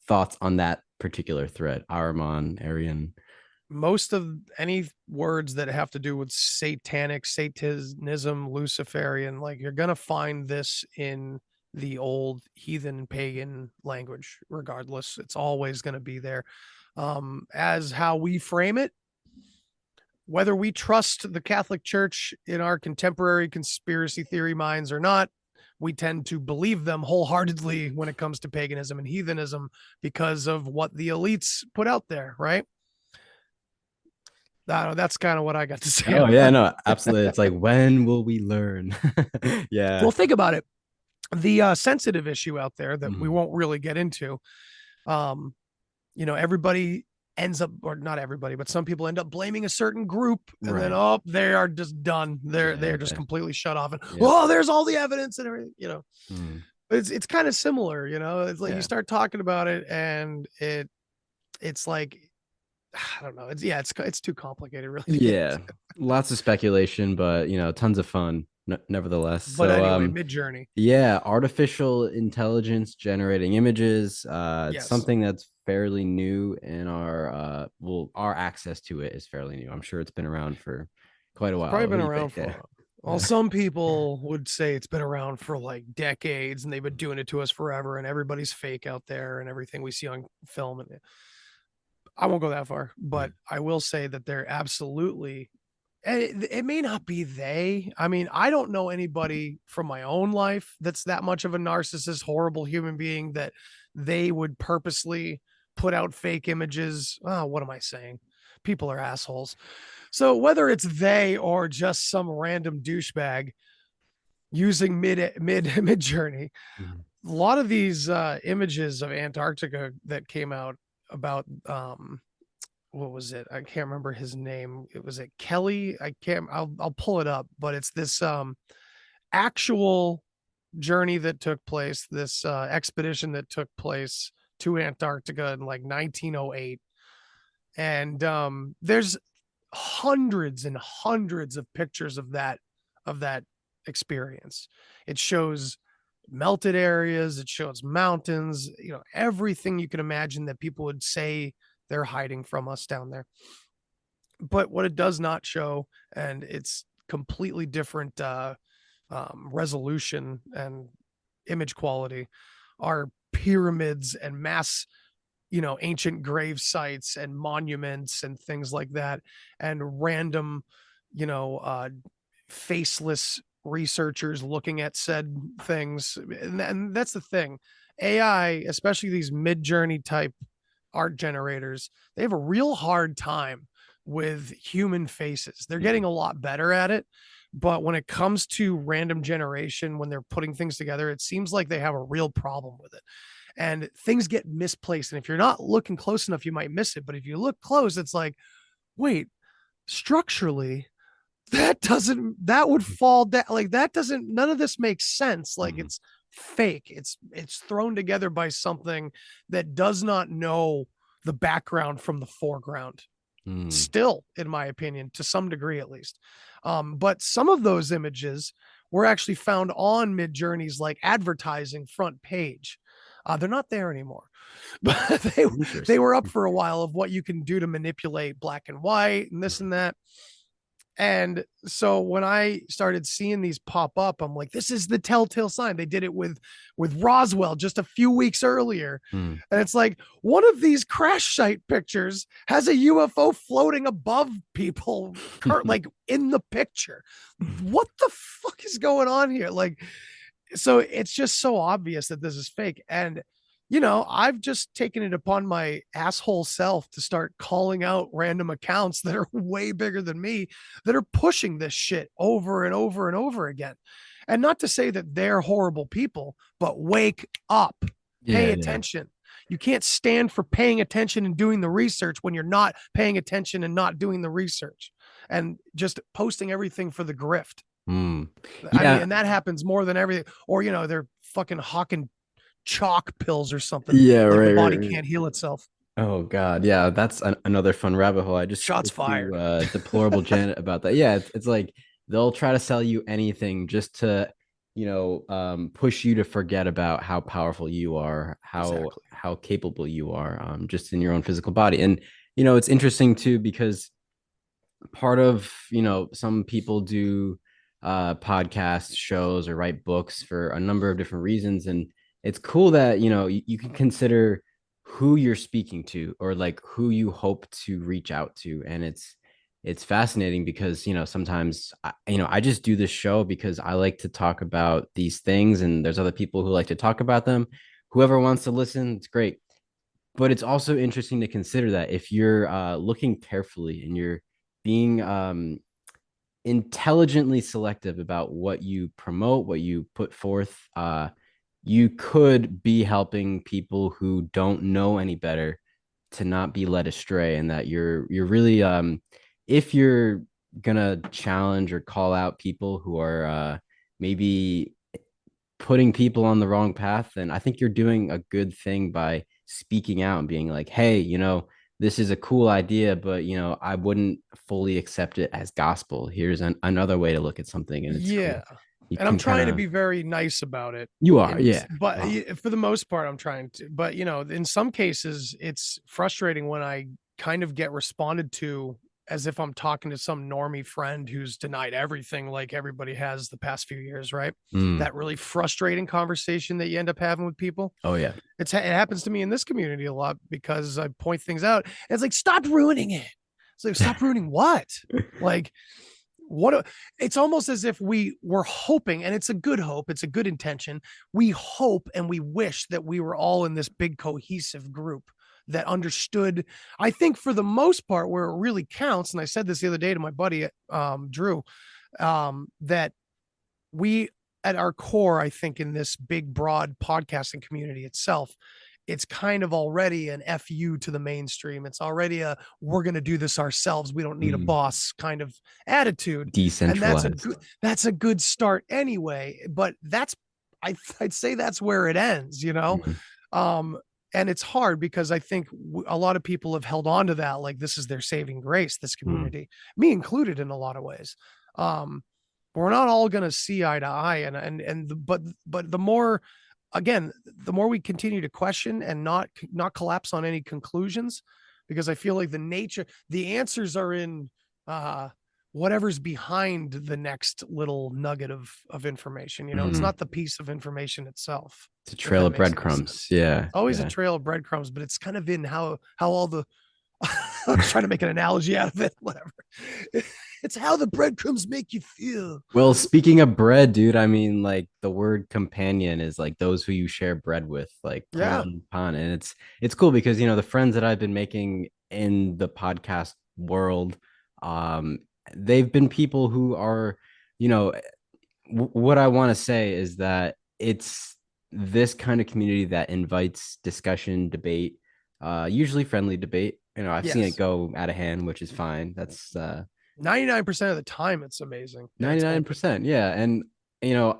thoughts on that particular thread, Ahriman, Aryan. Most of any words that have to do with satanic, Satanism, Luciferian, like you're going to find this in the old heathen pagan language, regardless. It's always going to be there. As how we frame it, whether we trust the Catholic Church in our contemporary conspiracy theory minds or not, we tend to believe them wholeheartedly when it comes to paganism and heathenism because of what the elites put out there, right? That's kind of what I got to say. Oh, yeah, no, absolutely. It's like, when will we learn? Yeah. Well, think about it. The sensitive issue out there that we won't really get into, everybody ends up, or not everybody, but some people end up blaming a certain group, and then they are just done. They're just completely shut off, and there's all the evidence and everything. It's kind of similar. It's like you start talking about it, and it's like, I don't know. It's too complicated, really. Yeah, lots of speculation, but tons of fun, nevertheless. But anyway, Midjourney. Yeah, artificial intelligence generating images. It's something that's fairly new in our access to it is fairly new. I'm sure it's been around for quite a while. Probably been around for a while. Well, some people would say it's been around for like decades, and they've been doing it to us forever, and everybody's fake out there, and everything we see on film. And I won't go that far, but I will say that they're absolutely, it may not be they. I mean, I don't know anybody from my own life that's that much of a narcissist, horrible human being that they would purposely put out fake images. Oh, what am I saying? People are assholes. So whether it's they or just some random douchebag using Midjourney, a lot of these images of Antarctica that came out about what was it? I can't remember his name. It was it Kelly. I'll pull it up, but it's this actual journey that took place, this expedition that took place to Antarctica in like 1908. And there's hundreds and hundreds of pictures of that experience. It shows melted areas, it shows mountains, everything you can imagine that people would say they're hiding from us down there. But what it does not show, and it's completely different resolution and image quality, are pyramids and mass, ancient grave sites and monuments and things like that, and random, faceless researchers looking at said things. And that's the thing. AI, especially these mid-journey type art generators, they have a real hard time with human faces. They're getting a lot better at it, but when it comes to random generation, when they're putting things together, it seems like they have a real problem with it. And things get misplaced. And if you're not looking close enough, you might miss it. But if you look close, it's like, wait, structurally, that would fall down. Like, that doesn't, none of this makes sense. Like, it's fake. It's thrown together by something that does not know the background from the foreground. Still, in my opinion, to some degree at least. But some of those images were actually found on Midjourney's like advertising front page. They're not there anymore, but they were up for a while, of what you can do to manipulate black and white and this and that. And so when I started seeing these pop up, I'm like, this is the telltale sign. They did it with Roswell just a few weeks earlier. And it's like, one of these crash site pictures has a UFO floating above people, like in the picture. What the fuck is going on here? Like, so it's just so obvious that this is fake. And I've just taken it upon my asshole self to start calling out random accounts that are way bigger than me, that are pushing this shit over and over and over again. And not to say that they're horrible people, but wake up, pay attention. You can't stand for paying attention and doing the research when you're not paying attention and not doing the research, and just posting everything for the grift. I mean, and that happens more than everything. Or, they're fucking hawking chalk pills or something. Yeah, like right. The body right. can't heal itself. Oh God, yeah, that's another fun rabbit hole. I just Shots spoke to, fired. Deplorable Janet about that. Yeah, it's like they'll try to sell you anything just to, push you to forget about how powerful you are, how capable you are, just in your own physical body. And it's interesting too, because part of, some people do podcast shows or write books for a number of different reasons, and it's cool that you can consider who you're speaking to, or like who you hope to reach out to. And it's fascinating because sometimes I just do this show because I like to talk about these things, and there's other people who like to talk about them. Whoever wants to listen, it's great. But it's also interesting to consider that if you're looking carefully and you're being intelligently selective about what you promote, what you put forth, you could be helping people who don't know any better to not be led astray. And that you're really, if you're gonna challenge or call out people who are maybe putting people on the wrong path, then I think you're doing a good thing by speaking out and being like, hey, this is a cool idea, but I wouldn't fully accept it as gospel. Here's another way to look at something, and it's cool. And I'm trying to be very nice about it. You are, yeah. But for the most part, I'm trying to. But in some cases, it's frustrating when I kind of get responded to as if I'm talking to some normie friend who's denied everything, like everybody has the past few years, right? That really frustrating conversation that you end up having with people. Oh yeah, it happens to me in this community a lot, because I point things out. It's like, stop ruining it. It's like, stop ruining what? Like, what? It's almost as if we were hoping, and it's a good hope, it's a good intention. We hope and we wish that we were all in this big cohesive group that understood, I think for the most part, where it really counts. And I said this the other day to my buddy, Drew, that we, at our core, I think in this big, broad podcasting community itself, it's kind of already an FU to the mainstream. It's already we're going to do this ourselves. We don't need a boss kind of attitude. Decentralized. And that's a good start anyway. But I'd say that's where it ends, and it's hard because I think a lot of people have held on to that. Like, this is their saving grace, this community, me included in a lot of ways. But we're not all going to see eye to eye. But the more, again, the more we continue to question and not collapse on any conclusions, because I feel like the answers are in whatever's behind the next little nugget of information. It's not the piece of information itself. It's a If trail that of makes any breadcrumbs. sense. Yeah. Always a Yeah. trail of breadcrumbs, but it's kind of in how all the I was trying to make an analogy out of it. Whatever. It's how the breadcrumbs make you feel. Well, speaking of bread, dude, I mean, like the word companion is like those who you share bread with, like Yeah. pan, and it's cool because the friends that I've been making in the podcast world, um, they've been people who are, you know, what I want to say is that it's this kind of community that invites discussion, debate, usually friendly debate. I've seen it Yes. go out of hand, which is fine. That's 99% of the time, it's amazing. And it's open. 99%. Yeah. And,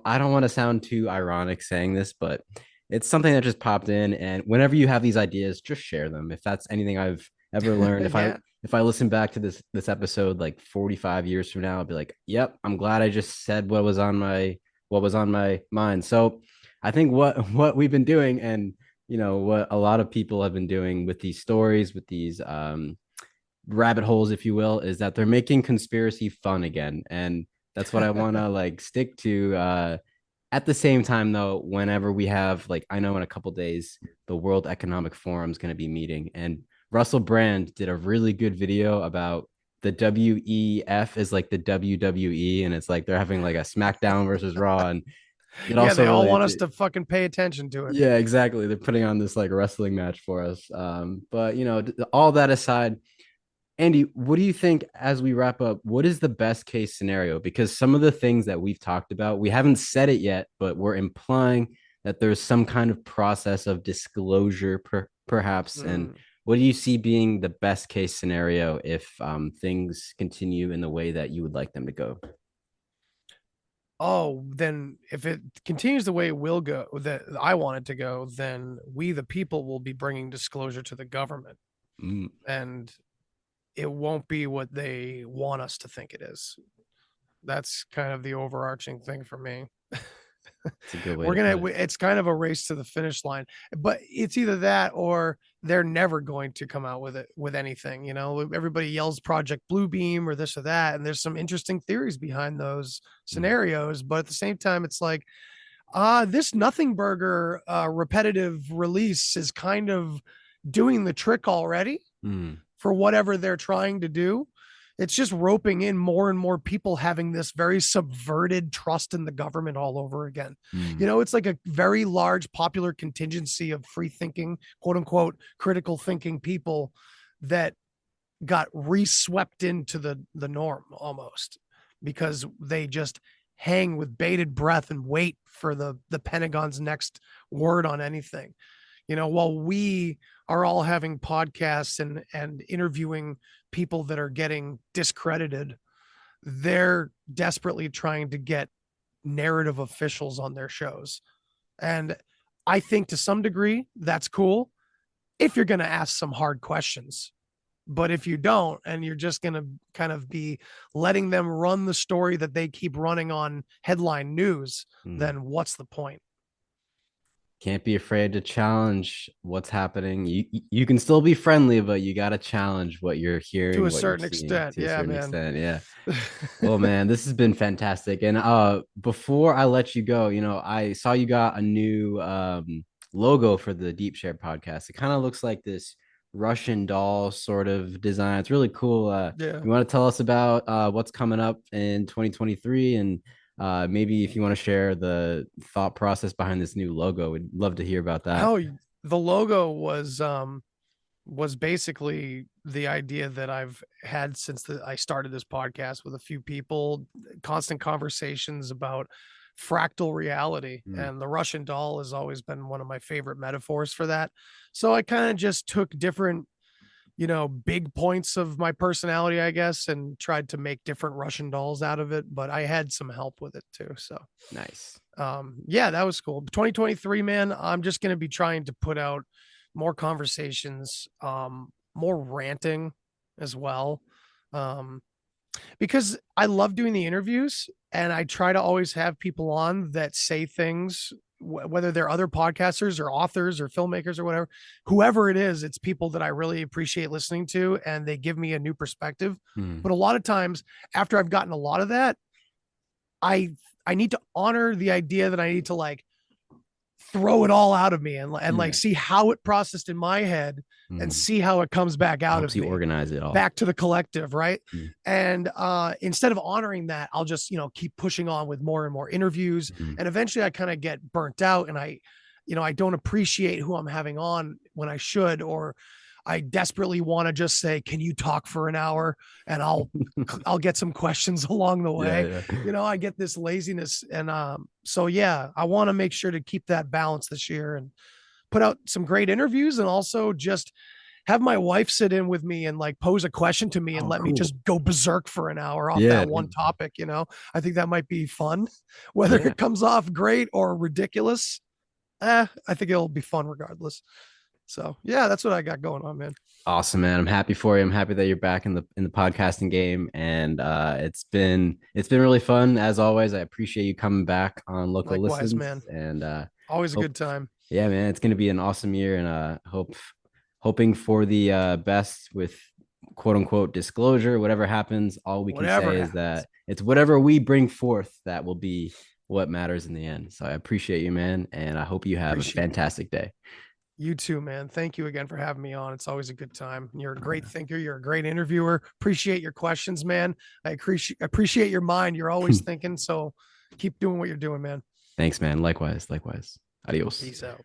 I don't want to sound too ironic saying this, but it's something that just popped in. And whenever you have these ideas, just share them. If that's anything I've ever learned, Yeah. if I listen back to this episode like 45 years from now, I'll be like, yep, I'm glad I just said what was on my mind. So I think what we've been doing and what a lot of people have been doing with these stories, with these rabbit holes, if you will, is that they're making conspiracy fun again. And that's what I want to like stick to. At the same time, though, whenever we have like, I know in a couple days, the World Economic Forum is going to be meeting, and Russell Brand did a really good video about the WEF is like the WWE, and it's like they're having like a SmackDown versus Raw, and it Yeah, also they all want us related. to fucking pay attention to it. Yeah, exactly. They're putting on this like wrestling match for us. But all that aside, Andy, what do you think as we wrap up? What is the best case scenario? Because some of the things that we've talked about, we haven't said it yet, but we're implying that there's some kind of process of disclosure, perhaps. And Mm. what do you see being the best case scenario if things continue in the way that you would like them to go? Oh, then if it continues the way it will go, that I want it to go, then we, the people, will be bringing disclosure to the government. Mm, And it won't be what they want us to think it is. That's kind of the overarching thing for me. it's a good way We're to put gonna it. it's kind of a race to the finish line, but it's either that or they're never going to come out with it with anything. Everybody yells Project Bluebeam or this or that, and there's some interesting theories behind those Mm, scenarios. But at the same time, it's like this Nothing Burger repetitive release is kind of doing the trick already mm, for whatever they're trying to do. It's just roping in more and more people having this very subverted trust in the government all over again. mm, It's like a very large popular contingency of free thinking, quote unquote, critical thinking people that got re-swept into the norm almost because they just hang with bated breath and wait for the Pentagon's next word on anything. While we are all having podcasts and interviewing people that are getting discredited, they're desperately trying to get narrative officials on their shows. And I think to some degree that's cool if you're going to ask some hard questions. But if you don't, and you're just going to kind of be letting them run the story that they keep running on headline news, mm. then what's the point? Can't be afraid to challenge what's happening. You can still be friendly, but you got to challenge what you're To hearing, a what you're certain seeing extent. to a Yeah, certain man. extent. Yeah. Well, man, this has been fantastic. And before I let you go, I saw you got a new logo for the Deep Share podcast. It kind of looks like this Russian doll sort of design. It's really cool. Yeah. You want to tell us about what's coming up in 2023 and maybe if you want to share the thought process behind this new logo, we'd love to hear about that. Oh, the logo was basically the idea that I've had since I started this podcast with a few people, constant conversations about fractal reality. Mm, And the Russian doll has always been one of my favorite metaphors for that. So I kind of just took different, big points of my personality, I guess, and tried to make different Russian dolls out of it. But I had some help with it too. So nice. yeah, that was cool. 2023, man, I'm just going to be trying to put out more conversations, more ranting as well. Um, Because I love doing the interviews, and I try to always have people on that say things, whether they're other podcasters or authors or filmmakers or whatever, whoever it is, it's people that I really appreciate listening to, and they give me a new perspective. Mm. But a lot of times after I've gotten a lot of that, I I need to honor the idea that I need to like throw it all out of me and like Yeah. see how it processed in my head and Mm. see how it comes back out Helps of you me organize it all. back to the collective, right? Mm. And instead of honoring that, I'll just, keep pushing on with more and more interviews. Mm. And eventually I kind of get burnt out, and I don't appreciate who I'm having on when I should, or I desperately want to just say, can you talk for an hour? And I'll get some questions along the way. Yeah. I get this laziness. And so yeah, I want to make sure to keep that balance this year and put out some great interviews, and also just have my wife sit in with me and like pose a question to me and Oh, let me cool. just go berserk for an hour off Yeah, that one topic. I think that might be fun, whether Yeah. it comes off great or ridiculous. I think it'll be fun regardless. So yeah, that's what I got going on, man. Awesome, man. I'm happy for you. I'm happy that you're back in the podcasting game, and it's been really fun as always. I appreciate you coming back on Local Likewise, Listens, man. and Always a hope, good time. yeah, man, it's gonna be an awesome year, and hoping for the best with quote unquote disclosure. Whatever happens, all we can Whatever say is happens. that it's whatever we bring forth that will be what matters in the end. So I appreciate you, man, and I hope you have a fantastic day. You too, man. Thank you again for having me on. It's always a good time. You're a great thinker. You're a great interviewer. Appreciate your questions, man. I appreciate your mind. You're always thinking. So keep doing what you're doing, man. Thanks, man. Likewise. Adios. Peace out.